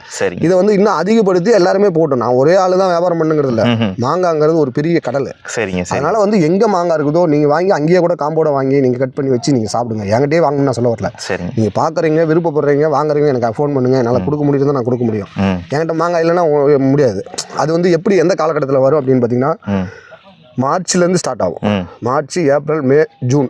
இதை வந்து இன்னும் அதிகப்படுத்தி எல்லாருமே போட்டோம். நான் ஒரே ஆள் தான் வியாபாரம் பண்ணுங்கிறது இல்லை. மாங்காங்கிறது ஒரு பெரிய கடல். சரிங்க. அதனால வந்து எங்கே மாங்காய் இருக்குதோ நீங்கள் வாங்கி அங்கேயே கூட காம்போட வாங்கி நீங்கள் கட் பண்ணி வச்சு நீங்கள் சாப்பிடுங்க. என்கிட்டே வாங்கணும்னு நான் சொல்ல வரல. நீங்கள் பார்க்குறீங்க, விருப்பப்படுறீங்க, வாங்குறீங்க, எனக்கு ஃபோன் பண்ணுங்க, என்னால் கொடுக்க முடியுது, நான் கொடுக்க முடியும். என்கிட்ட மாங்காய் இல்லைன்னா முடியாது. அது வந்து எப்படி எந்த காலகட்டத்தில் வரும் அப்படின்னு பார்த்தீங்கன்னா, மார்ச்லேருந்து ஸ்டார்ட் ஆகும். மார்ச், ஏப்ரல், மே, ஜூன்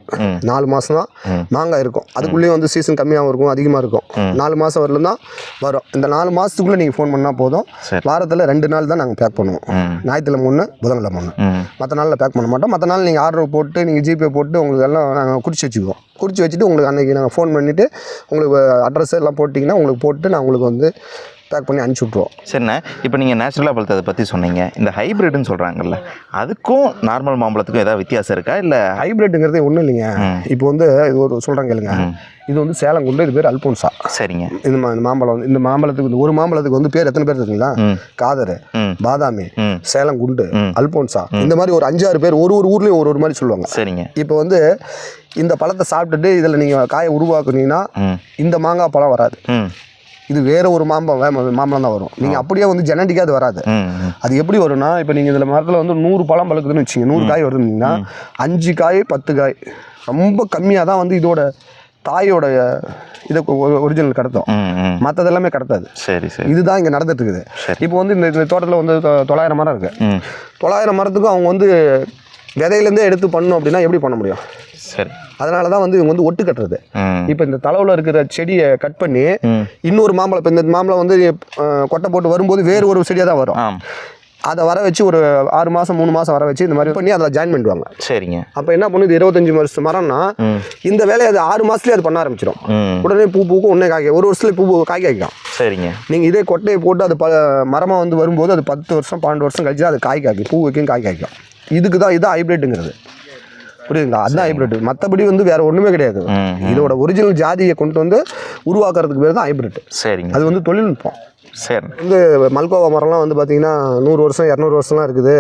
4 மாதம் தான் மாங்காய் இருக்கும். அதுக்குள்ளேயும் வந்து சீசன் கம்மியாகவும் இருக்கும், அதிகமாக இருக்கும். 4 மாதம் வரலும் தான் வரும். இந்த 4 மாதத்துக்குள்ளே நீங்கள் ஃபோன் பண்ணால் போதும். வாரத்தில் 2 நாள் தான் நாங்கள் பேக் பண்ணுவோம். ஞாயிற்றுக்கிழமை 1, புதன்கிழமை 1. மற்ற நாளில் பேக் பண்ண மாட்டோம். மற்ற நாள் நீங்கள் ஆர்டர் போட்டு நீங்கள் ஜிபே போட்டு உங்களுக்கு எல்லாம் நாங்கள் குறித்து வச்சுக்குவோம். குறித்து வச்சுட்டு உங்களுக்கு அன்றைக்கி நாங்கள் ஃபோன் பண்ணிவிட்டு உங்களுக்கு அட்ரஸ் எல்லாம் போட்டிங்கன்னா உங்களுக்கு போட்டு நான் உங்களுக்கு வந்து பேக் பண்ணி அனுப்பிச்சி விட்ருவோம். சரிண்ணே, இப்போ நீங்கள் நேச்சுரலாக பழத்தை பற்றி சொன்னீங்க. இந்த ஹைப்ரிட்னு சொல்கிறாங்கல்ல, அதுக்கும் நார்மல் மாம்பழத்துக்கும் ஏதாவது வித்தியாசம் இருக்கா? இல்லை ஹைப்ரிட்டுங்கிறதே ஒன்றும் இல்லைங்க. இப்போ வந்து இது ஒரு சொல்கிறாங்க கேளுங்க. இது வந்து சேலம் குண்டு, இது பேர் அல்போன்சா. சரிங்க. இந்த மாம்பழம் வந்து இந்த மாம்பழத்துக்கு ஒரு மாம்பழத்துக்கு வந்து பேர் எத்தனை பேர் இருக்குங்களா? காதர், பாதாமி, சேலம் குண்டு, அல்போன்சா, இந்த மாதிரி ஒரு 5-6 பேர் ஒரு ஊர்லேயும் ஒரு மாதிரி சொல்லுவாங்க. சரிங்க. இப்போ வந்து இந்த பழத்தை சாப்பிட்டுட்டு இதில் நீங்கள் காயை உருவாக்குனீங்கன்னா இந்த மாங்காய் பழம் வராது. இது வேற ஒரு மாம்பழம் தான் வரும். நீங்கள் அப்படியே வந்து ஜெனட்டிக்காக அது வராது. அது எப்படி வரும்னா, இப்போ நீங்கள் இதில் மரத்தில் வந்து 100 பழம் பழுக்குதுன்னு வச்சுங்க, 100 காய் வருதுன்னா 5 காய் 10 காய் ரொம்ப கம்மியாக தான் வந்து இதோட தாயோட இதை ஒரிஜினல் கடத்தும். மற்றது எல்லாமே கடத்தாது. சரி சரி. இதுதான் இங்கே நடந்துட்டு இருக்குது. இப்போ வந்து இந்த தோட்டத்தில் வந்து 900 மரம் இருக்குது. 900 மரத்துக்கும் அவங்க வந்து விதையிலேருந்தே எடுத்து பண்ணணும் அப்படின்னா எப்படி பண்ண முடியும்? சரி. அதனால தான் வந்து இவங்க வந்து ஒட்டு கட்டுறது. இப்போ இந்த தளவில் இருக்கிற செடியை கட் பண்ணி இன்னொரு மாம்பழம், இப்போ இந்த மாம்பழம் வந்து கொட்டை போட்டு வரும்போது வேறு ஒரு செடியாக தான் வரும். அதை வர வச்சு ஒரு 6 மாதம் 3 மாதம் வர வச்சு இந்த மாதிரி பண்ணி அதில் ஜாயின் பண்ணிடுவாங்க. சரிங்க. அப்போ என்ன பண்ணுது, 25 வருஷம் மரம்னா இந்த வேலையை அது 6 மாதத்துலேயே அது பண்ண ஆரம்பிச்சிடும். உடனே பூ பூக்கும், உடனே காய்க்கும். ஒரு வருஷத்துல பூ காய் காய்க்கும். சரிங்க. நீங்கள் இதே கொட்டையை போட்டு அது மரமாக வந்து வரும்போது அது 10 வருஷம் 12 வருஷம் கழிச்சு அது காய் காய்க்கும், பூ வைக்கும், காய் காய்க்கும். இதுக்கு தான் இதுதான் ஹைப்ரிட்டுங்கிறது. புரியுதுங்களா? அதுதான் ஹைப்ரிட். மற்றபடி வந்து வேற ஒன்றுமே கிடையாது. இதோட ஒரிஜினல் ஜாதியை கொண்டு வந்து உருவாக்குறதுக்கு பேர் தான் ஹைப்ரிட். சரிங்க. அது வந்து தொழில்நுட்பம். சரி. வந்து மல்கோவா மரம்லாம் வந்து பார்த்தீங்கன்னா 100 வருஷம் 200 வருஷம்லாம் இருக்குது,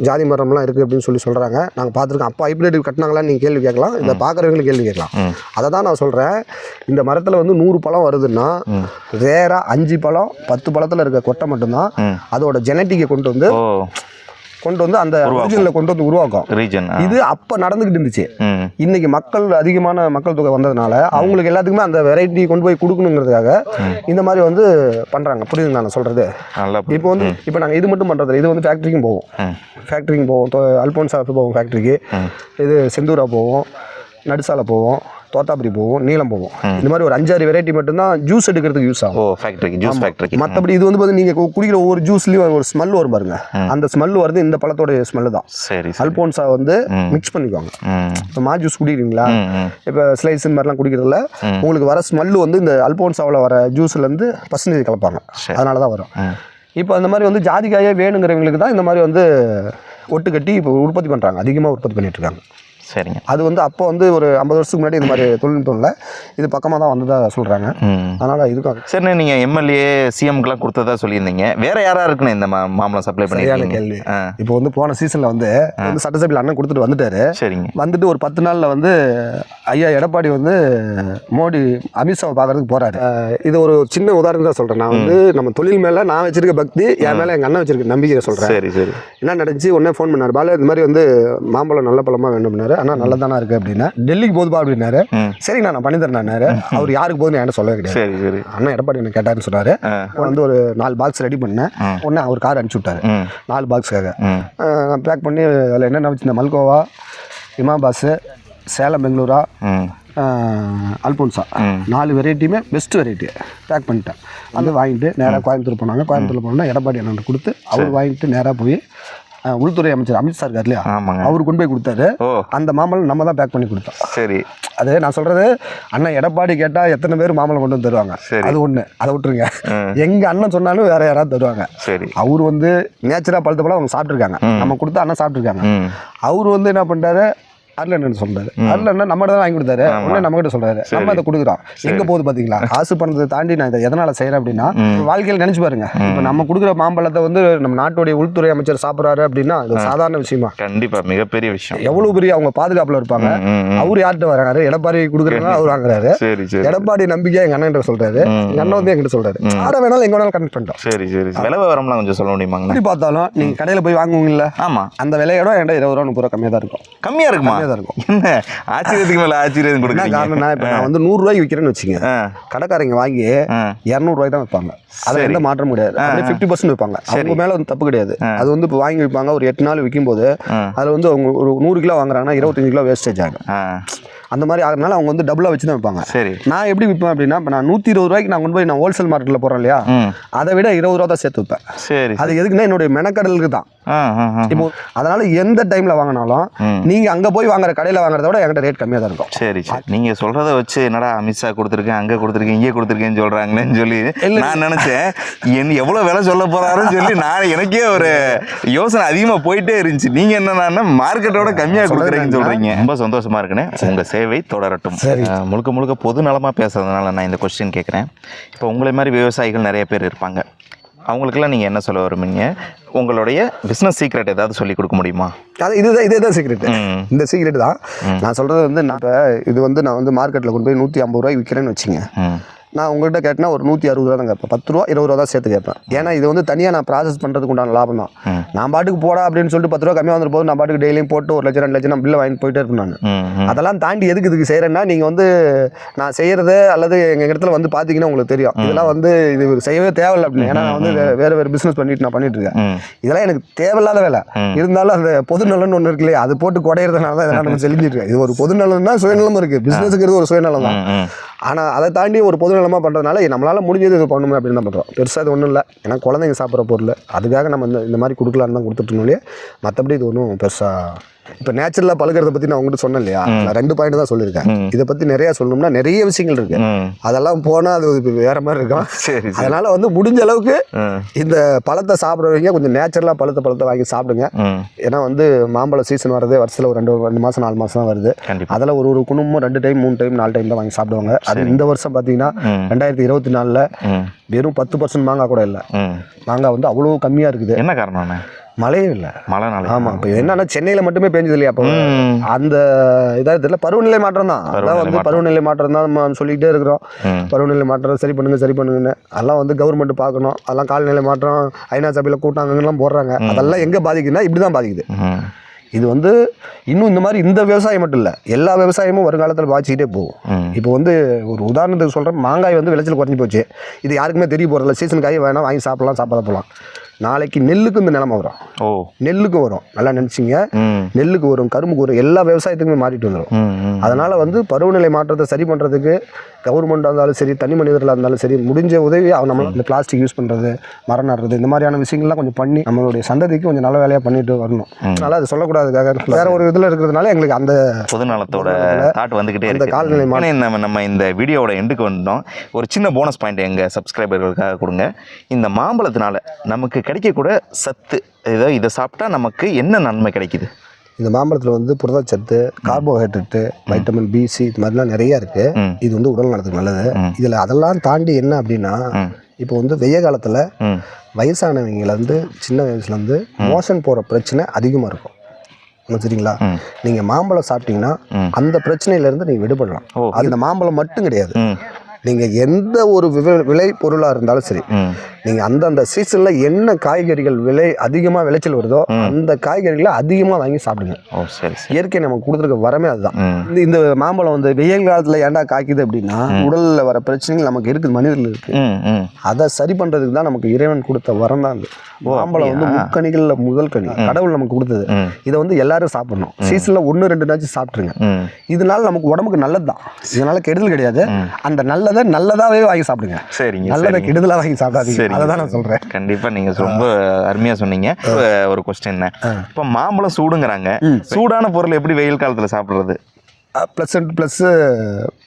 ஜாதி மரம்லாம் இருக்குது அப்படின்னு சொல்கிறாங்க. நாங்கள் பார்த்துருக்கோம். அப்போ ஹைப்ரிட் கட்டினாங்களான்னு நீங்கள் கேள்வி கேட்கலாம், இதை பார்க்குறவங்களுக்கு கேள்வி கேட்கலாம். அதை தான் நான் சொல்கிறேன். இந்த மரத்தில் வந்து 100 பழம் வருதுன்னா வேற 5 பழம் 10 பழத்தில் இருக்க கொட்டை மட்டும்தான் அதோட ஜெனட்டிக்கை கொண்டு வந்து அந்த ஒரிஜினலை கொண்டு வந்து உருவாக்கும். இது அப்ப நடந்துகிட்டு இருந்துச்சு. இன்னைக்கு அதிகமான மக்கள் தொகை வந்ததுனால அவங்களுக்கு எல்லாத்துக்குமே அந்த வெரைட்டி கொண்டு போய் கொடுக்கணுங்கிறதுக்காக இந்த மாதிரி வந்து பண்றாங்க. புரியுதுங்களா நான் சொல்றது? இப்போ வந்து இப்போ நாங்கள் இது மட்டும் பண்றது, இது வந்து ஃபேக்டரிக்கும் போவோம். அல்போன்சா போவோம் ஃபேக்டரிக்கு, இது செந்தூரா போவோம், நடுசாலை போவோம், தோத்தாபுரி போவோம், நீளம் போவோம். இந்த மாதிரி ஒரு 5-6 வெரைட்டி மட்டும்தான் ஜூஸ் எடுக்கிறதுக்கு யூஸ் ஆகும். ஃபேக்டரிக்கு. மற்றபடி இது வந்து நீங்கள் குடிக்கிற ஒவ்வொரு ஜூஸ்லேயும் ஒரு ஸ்மெல் வரும் பாருங்க. அந்த ஸ்மெல் வருது இந்த பழத்தோட ஸ்மெல்லு தான். சரி. அல்போன்சா வந்து மிக்ஸ் பண்ணிக்குவாங்க. இப்போ ஜூஸ் குடிக்கிறீங்களா, இப்போ ஸ்லைஸ் இந்த மாதிரிலாம் குடிக்கிறதுல உங்களுக்கு வர ஸ்மெல்லு வந்து இந்த அல்போன்சாவில் வர ஜூஸ்லேருந்து பர்சன்டேஜ் கலப்பாங்க. அதனால தான் வரும். இப்போ அந்த மாதிரி வந்து ஜாதிக்காயே வேணுங்கிறவங்களுக்கு தான் இந்த மாதிரி வந்து ஒட்டு கட்டி இப்போ உற்பத்தி பண்ணுறாங்க, அதிகமாக உற்பத்தி பண்ணிட்டு இருக்காங்க. சரிங்க. அது வந்து அப்போ வந்து ஒரு 50 வருஷத்துக்கு முன்னாடி இந்த மாதிரி தொழில்நுட்பம் இல்லை, இது பக்கமாக தான் வந்ததாக சொல்கிறாங்க. அதனால் இதுக்காக சரிண்ணே, நீங்கள் எம்எல்ஏ சிஎம்க்குலாம் கொடுத்ததா சொல்லியிருந்தீங்க. வேறு யாராக இருக்குன்னு இந்த மாம்பழம் சப்ளை பண்ணியிருக்கீங்க? கேள்வி. இப்போ வந்து போன சீசனில் வந்து சட்டசபையில் அண்ணன் கொடுத்துட்டு வந்துட்டாரு. சரிங்க. வந்துட்டு ஒரு 10 நாளில் வந்து ஐயா எடப்பாடி வந்து மோடி அமித்ஷாவை பார்க்கறதுக்கு போகிறாரு. இது ஒரு சின்ன உதாரணம் தான் சொல்கிறேன். நான் வந்து நம்ம தொழில் மேலே நான் வச்சிருக்க பக்தி, என் மேலே எங்கள் அண்ணன் வச்சிருக்க நம்பிக்கையை சொல்கிறேன். சரி சரி. என்ன நடந்துச்சு, உடனே ஃபோன் பண்ணார், பாலு இந்த மாதிரி வந்து மாம்பழம் நல்ல பழமாக வேண்டும் பண்ணாரு. ஆனால் நல்லா தானே இருக்குது அப்படின்னா, டெல்லிக்கு போதுப்பா அப்படின்னாரு. சரி நான் பண்ணி தரேன்னாரு. அவர் யாருக்கு போதுன்னு என்கிட்ட சொல்லவே கிடையாது. சரி சரி. அண்ணா எடப்பாடி என்ன கேட்டாருன்னு சொன்னார். வந்து ஒரு 4 பாக்ஸ் ரெடி பண்ணேன். உடனே அவர் கார் அனுப்பிச்சி விட்டாரு 4 பாக்ஸுக்காக. பேக் பண்ணி அதில் என்னென்ன வச்சு மல்கோவா, இமாபாஸ், சேலம் பெங்களூரா, அல்போன்சா 4 வெரைட்டியுமே பெஸ்ட் வெரைட்டி பேக் பண்ணிட்டேன். வந்து வாங்கிட்டு நேராக கோயம்புத்தூர் போனாங்க. கோயம்புத்தூர் போனால் எடப்பாடி அண்ணன் கொடுத்து அவர் வாங்கிட்டு நேராக போய் உள்துறை அமைச்சர் அமித்ஷா இருக்கார் இல்லையா, அவரு கொண்டு போய் கொடுத்தாரு. அந்த மாம்பழம் நம்ம தான் பேக் பண்ணி கொடுத்தோம். சரி. அது நான் சொல்றது, அண்ணன் எடப்பாடி கேட்டா எத்தனை பேர் மாம்பழம் கொண்டு வந்து தருவாங்க, அது ஒண்ணு, அதை விட்டுருங்க. எங்க அண்ணன் சொன்னாலும் வேற யாராவது தருவாங்க. சரி. அவரு வந்து நேச்சுரா பழுத்த பழம் அவங்க சாப்பிட்டுருக்காங்க, நம்ம கொடுத்தா அண்ணன் சாப்பிட்டுருக்காங்க. அவரு வந்து என்ன பண்ணிட்டாரு, அருளண்ணன் சொல்றாரு, அருளண்ணன் நம்ம தான் வாங்கி கொடுத்தாரு. உடனே நம்ம கிட்ட சொல்றாரு, நம்ம அதை கொடுக்குறோம். எங்க போகுது பாத்தீங்களா, காசு பணத்தை தாண்டி நான் இதை எதனால செய்யறேன் அப்படின்னா, வாழ்க்கையில் நினைச்சு பாருங்க, இப்ப நம்ம கொடுக்குற மாம்பழத்தை வந்து நம்ம நாட்டுடைய உள்துறை அமைச்சர் சாப்பிட்றாரு அப்படின்னா அது சாதாரண விஷயமா? கண்டிப்பா மிகப்பெரிய விஷயம். எவ்வளவு பெரிய அவங்க பாதுகாப்புல இருப்பாங்க. அவரு யார்கிட்ட வராரு, எடப்பாடி கொடுக்குறாங்க, அவர் வாங்குறாரு. எடப்பாடி நம்பிக்கையா எங்க அண்ணன் சொல்றாரு, எங்க அண்ணன் வந்து எங்கிட்ட சொல்றாரு, யாரை வேணாலும் எங்க வேணாலும் கனெக்ட் பண்ணிட்டோம். சரி சரி. விலை விவரம்லாம் கொஞ்சம் சொல்ல முடியுமா? எப்படி பார்த்தாலும் நீங்க கடையில போய் வாங்குவீங்கல்ல, ஆமா, அந்த விலையோட என்கிட்ட 20 ரூபா 30 ரூபா கம்மியா தான் இருக்கும். கம்மியா இருக்குமா? கம்மியாக தான் இருக்கும். என்ன ஆச்சரியத்துக்கு மேல ஆச்சரியம் என்ன கொடுக்குறீங்க. காரணம், நான் இப்போ நான் வந்து 100 ரூபாய்க்கு விற்கிறேன்னு வச்சுங்க, கடைக்காரங்க வாங்கி 200 ரூபாய் தான் வைப்பாங்க. அது எந்த மாற்றம் கிடையாது. அப்படியே 50% வைப்பாங்க. அவங்க மேலே வந்து தப்பு கிடையாது. அது வந்து இப்போ வாங்கி வைப்பாங்க, ஒரு 8 நாள் விற்கும்போது அதில் வந்து அவங்க ஒரு 100 கிலோ வாங்குறாங்கன்னா 25 கிலோ வேஸ்டேஜ் ஆகும். அந்த மாதிரி ஆகிறதுனால அவங்க வந்து டபுளாக வச்சு தான் வைப்பாங்க. சரி, நான் எப்படி விற்பேன் அப்படின்னா, இப்போ நான் 120 ரூபாய்க்கு நான் கொண்டு போய் நான் ஹோல்சேல் மார்க்கெட்டில் போகிறேன் இல்லையா, அதை விட 20 ரூபா தான் சேர்த்து வைப்பேன். சரி, அது எதுக்குன்னா என்னுடைய மெனக்கடலுக்கு தான். இப்போ அதனால எந்த டைம்ல வாங்கினாலும் நீங்க அங்க போய் வாங்குற கடையில வாங்குறத விட என்கிட்ட ரேட் கம்மியா தான் இருக்கும். சரி சரி, நீங்க சொல்றத வச்சு என்னடா அமித்ஷா கொடுத்துருக்கேன், அங்க கொடுத்துருக்கேன், இங்கே கொடுத்துருக்கேன்னு சொல்றாங்களேன்னு சொல்லி நான் நினைச்சேன் என்ன எவ்வளவு விலை சொல்ல போறாருன்னு சொல்லி நான் எனக்கே ஒரு யோசனை அதிகமா போயிட்டே இருந்துச்சு. நீங்க என்னன்னா மார்க்கெட்டோட கம்மியா கொடுக்குறீங்கன்னு சொல்றீங்க. ரொம்ப சந்தோஷமா இருக்குண்ணே. உங்க சேவை தொடரட்டும். முழுக்க முழுக்க பொது நலமா பேசுறதுனால நான் இந்த கொஸ்டின் கேட்குறேன். இப்போ உங்களை மாதிரி விவசாயிகள் நிறைய பேர் இருப்பாங்க. அவங்களுக்கெல்லாம் நீங்கள் என்ன சொல்ல வருவீங்க? உங்களுடைய பிஸ்னஸ் சீக்ரெட் ஏதாவது சொல்லி கொடுக்க முடியுமா? அது இதுதான் சீக்ரெட். இந்த சீக்ரெட் தான் நான் சொல்கிறது. வந்து நான் இப்போ இது வந்து நான் வந்து மார்க்கெட்டில் கொண்டு போய் 150 ரூபாய்க்கு விற்கிறேன்னு வச்சுங்க, நான் உங்கள்கிட்ட கேட்டேன்னா ஒரு 160 ரூபா தான் கேட்பேன். 10 ரூபா 20 ரூபா தான் சேர்த்து கேட்பேன். ஏன்னா இது வந்து தனியாக நான் ப்ராசஸ் பண்ணுறதுக்கு உண்டான லாபம் தான். நான் பாட்டுக்கு போடா அப்படின்னு சொல்லிட்டு 10 ரூபா கம்மியாக வந்துட்டு போது நான் பாட்டுக்கு டெய்லியும் போட்டு 1 லட்சம் 2 லட்சம் நான் பில்லை வாங்கிட்டு போயிட்டே இருப்பேன் நான். அதெல்லாம் தாண்டி எதுக்கு இதுக்கு செய்கிறேன்னா, நீங்கள் வந்து நான் செய்கிறது அல்லது எங்கள் இடத்துல வந்து பார்த்தீங்கன்னா உங்களுக்கு தெரியும், இதெல்லாம் வந்து இது செய்யவே தேவையில்லை அப்படின்னு. ஏன்னா நான் வந்து வேறு பிஸ்னஸ் பண்ணிட்டு நான் பண்ணிட்டு இருக்கேன். இதெல்லாம் எனக்கு தேவையில்லாத வேலை. இருந்தாலும் அந்த பொது நலன்னு ஒன்று இருக்கு இல்லையா, அது போட்டு குடையிறதுனால தான் இதெல்லாம் நம்ம செஞ்சுட்டு இருக்கேன். இது ஒரு பொது நலன்னா சுயநலம் இருக்குது, பிஸ்னஸுங்கிறது ஒரு சுயநலம் தான். ஆனால் அதை தாண்டி ஒரு பொது நலமாக பண்ணுறதுனால நம்மளால் முடிஞ்சது இது பண்ணணும் அப்படின்னு தான் பண்ணுறோம். பெருசாக இது ஒன்றும் இல்லை. ஏன்னா குழந்தைங்க சாப்பிட்ற பொருள், அதுக்காக நம்ம இந்த மாதிரி கொடுக்கலான்னு தான் கொடுத்துட்டோம்லையே. மற்றபடி இது ஒன்றும் பெருசாக இப்போ நேச்சுரலாக பழுக்கிறத பற்றி நான் உங்கள்கிட்ட சொன்னேன் இல்லையா, நான் 2 பாயிண்ட் தான் சொல்லியிருக்கேன். இதை பற்றி நிறையா சொல்லணும்னா நிறைய விஷயங்கள் இருக்கு. அதெல்லாம் போனால் அது வேற மாதிரி இருக்கும். அதனால வந்து முடிஞ்ச அளவுக்கு இந்த பழத்தை சாப்பிட்றவங்க கொஞ்சம் நேச்சுரலாக பழத்தை வாங்கி சாப்பிடுங்க. ஏன்னா வந்து மாம்பழ சீசன் வருது, வருஷத்தில் ஒரு 2 மாதம் 4 மாதம் தான் வருது. அதில் ஒரு குடும்பம் 2 டைம் 3 டைம் 4 டைம் தான் வாங்கி சாப்பிடுவாங்க. அது இந்த வருஷம் பார்த்தீங்கன்னா 2024 வெறும் 10% மாங்காய் கூட இல்லை. மாங்காய் வந்து அவ்வளோ கம்மியாக இருக்குது. என்ன காரணம்? மழையும் இல்லை. மழைனால. ஆமாம். இப்போ என்னன்னா சென்னையில் மட்டுமே பெஞ்சது இல்லையா, அப்போ அந்த இதாக தெரியல. பருவநிலை மாற்றம் தான். அதான் வந்து பருவநிலை மாற்றம் தான் நம்ம சொல்லிக்கிட்டே இருக்கிறோம். பருவநிலை மாற்றம் சரி பண்ணுங்கன்னு அதெல்லாம் வந்து கவர்மெண்ட் பார்க்கணும். அதெல்லாம் காலநிலை மாற்றம் ஐநா சபையில் கூட்டாங்கலாம் போடுறாங்க. அதெல்லாம் எங்கே பாதிக்குதுன்னா இப்படி தான் பாதிக்குது. இது வந்து இன்னும் இந்த மாதிரி இந்த விவசாயம் மட்டும் இல்லை, எல்லா விவசாயமும் வருங்காலத்தில் பாதிச்சுக்கிட்டே போகும். இப்போ வந்து ஒரு உதாரணத்துக்கு சொல்கிறேன், மாங்காய் வந்து விளைச்சல் குறைஞ்சி போச்சு. இது யாருக்குமே தெரிய போகிறதில்ல. சீசன் காய் வேணாம், வாங்கி சாப்பிட போகலாம். நாளைக்கு நெல்லுக்கு இந்த நிலைமை வரும். நெல்லுக்கு வரும். நல்லா நினச்சிங்க, நெல்லுக்கு வரும், கரும்புக்கு வரும், எல்லா விவசாயத்துக்குமே மாறிட்டு வந்துடும். அதனால் வந்து பருவநிலை மாற்றத்தை சரி பண்ணுறதுக்கு கவர்மெண்ட்டாக இருந்தாலும் சரி, தனி மனிதர்களாக இருந்தாலும் சரி, முடிஞ்ச உதவி நம்ம இந்த பிளாஸ்டிக் யூஸ் பண்ணுறது, மரம் நடுறது, இந்த மாதிரியான விஷயங்கள்லாம் கொஞ்சம் பண்ணி நம்மளுடைய சந்ததிக்கு கொஞ்சம் நல்ல வேலையாக பண்ணிட்டு வரணும். அதனால் அது சொல்லக்கூடாதுக்காக வேற ஒரு இதில் இருக்கிறதுனால எங்களுக்கு அந்த பொதுநலத்தோட தாட் வந்துக்கிட்டே அந்த காலநிலை மாற்றம். நம்ம இந்த வீடியோவோட எண்டுக்கு வந்துட்டோம். ஒரு சின்ன போனஸ் பாயிண்ட் எங்கள் சப்ஸ்கிரைபர்களுக்காக கொடுங்க. இந்த மாம்பழத்தினால நமக்கு கிடைக்கக்கூட சத்து, ஏதோ இதை சாப்பிட்டா நமக்கு என்ன நன்மை கிடைக்குது? இந்த மாம்பழத்தில் வந்து புரதச்சத்து, கார்போஹைட்ரேட்டு, வைட்டமின் B, C இது மாதிரிலாம் நிறையா இருக்குது. இது வந்து உடல் நலத்துக்கு நல்லது. இதில் அதெல்லாம் தாண்டி என்ன அப்படின்னா, இப்போ வந்து வெய்ய காலத்தில் வயசானவங்கலேருந்து சின்ன வயசுலேருந்து மோஷன் போகிற பிரச்சனை அதிகமாக இருக்கும். சரிங்களா? நீங்கள் மாம்பழம் சாப்பிட்டீங்கன்னா அந்த பிரச்சனையிலேருந்து நீங்கள் விடுபடலாம். அது இந்த மாம்பழம் மட்டும் கிடையாது, நீங்கள் எந்த ஒரு விளை பொருளாக இருந்தாலும் சரி, நீங்கள் அந்தந்த சீசனில் என்ன காய்கறிகள் விலை அதிகமாக விளைச்சல் வருதோ அந்த காய்கறிகளை அதிகமாக வாங்கி சாப்பிடுங்க. இயற்கை நமக்கு கொடுத்துருக்க வரமே அதுதான். இந்த மாம்பழம் வந்து வெயில் காலத்தில் ஏன்டா காய்க்குது அப்படின்னா, உடலில் வர பிரச்சனைகள் நமக்கு இருக்குது, மனிதர்கள் இருக்குது. அதை சரி பண்ணுறதுக்கு தான் நமக்கு இறைவன் கொடுத்த வரம் தான் அது. மாம்பழம் வந்து முக்கணிகளில் முதல் கனி, கடவுள் நமக்கு கொடுத்தது. இதை வந்து எல்லாரும் சாப்பிடணும். சீசனில் 1-2 நாச்சு சாப்பிட்ருங்க. இதனால நமக்கு உடம்புக்கு நல்லது தான், இதனால கெடுதல் கிடையாது. அந்த நல்லதாவே வாங்கி சாப்பிடுங்க. சரிங்க, நல்லதை கெடுதலாக வாங்கி சாப்பிடாதீங்க. அதான் நான் சொல்றேன். கண்டிப்பா நீங்க ரொம்ப அருமையா சொன்னீங்க. ஒரு கொஸ்டின், இப்ப மாம்பழம் சூடுங்கிறாங்க, சூடான பொருள் எப்படி வெயில் காலத்துல சாப்பிடுறது? ++,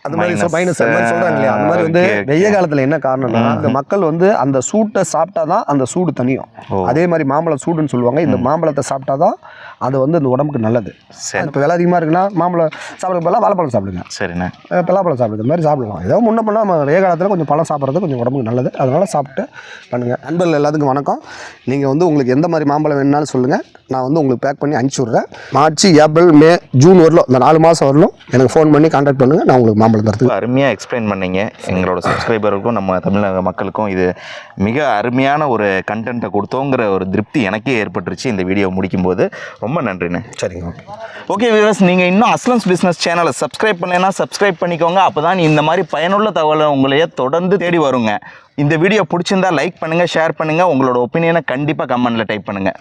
அந்த மாதிரி மைனஸ் அந்த மாதிரி சொல்றாங்க இல்லையா, அந்த மாதிரி வந்து வெய்ய காலத்துல என்ன காரணம்னா, இந்த மக்கள் வந்து அந்த சூட்டை சாப்பிட்டாதான் அந்த சூடு தனியும். அதே மாதிரி மாம்பழம் சூடுன்னு சொல்லுவாங்க. இந்த மாம்பழத்தை சாப்பிட்டாதான் அது வந்து இந்த உடம்புக்கு நல்லது. இப்போ விலை அதிகமாக இருக்குன்னா மாம்பழம் சாப்பிட்றது பதிலாக வாழைப்பழம் சாப்பிடுங்க. சரிண்ணே. பலாப்பழம் சாப்பிடுறது மாதிரி சாப்பிடலாம். ஏதோ முன்ன பண்ணால் நம்ம வெய்ய காலத்தில் கொஞ்சம் பழம் சாப்பிட்றது கொஞ்சம் உடம்புக்கு நல்லது. அதனால சாப்பிட்டு பண்ணுங்கள். நண்பர்கள் எல்லாத்துக்கும் வணக்கம். நீங்கள் வந்து உங்களுக்கு எந்த மாதிரி மாம்பழம் வேணுனாலும் சொல்லுங்கள், நான் வந்து உங்களுக்கு பேக் பண்ணி அனுப்பிச்சி விட்றேன். மார்ச், ஏப்ரல், மே, ஜூன் வரலும், இந்த 4 மாதம் வரலும் எனக்கு ஃபோன் பண்ணி கான்டாக்ட் பண்ணுங்கள், நான் உங்களுக்கு மாம்பழம் தரத்துக்கு. அருமையாக எக்ஸ்பிளைன் பண்ணீங்க. எங்களோட சப்ஸ்கிரைபருக்கும் நம்ம தமிழக மக்களுக்கும் இது மிக அருமையான ஒரு கண்டென்ட்டை கொடுத்தோங்கிற ஒரு திருப்தி எனக்கே ஏற்பட்டுருச்சு இந்த வீடியோ முடிக்கும்போது. ரொம்ப நன்றிண்ணே. சரிங்க, ஓகே. ஓகே வியூவர்ஸ், நீங்கள் இன்னும் அஸ்லம்ஸ் பிஸ்னஸ் சேனலை சப்ஸ்கிரைப் பண்ணலைன்னா சப்ஸ்கிரைப் பண்ணிக்கோங்க. அப்போ தான் இந்த மாதிரி பயனுள்ள தகவலை உங்களையே தொடர்ந்து தேடி வருங்க. இந்த வீடியோ பிடிச்சிருந்தா லைக் பண்ணுங்கள், ஷேர் பண்ணுங்கள், உங்களோட ஒப்பீனியனை கண்டிப்பாக கமெண்ட்டில் டைப் பண்ணுங்கள்.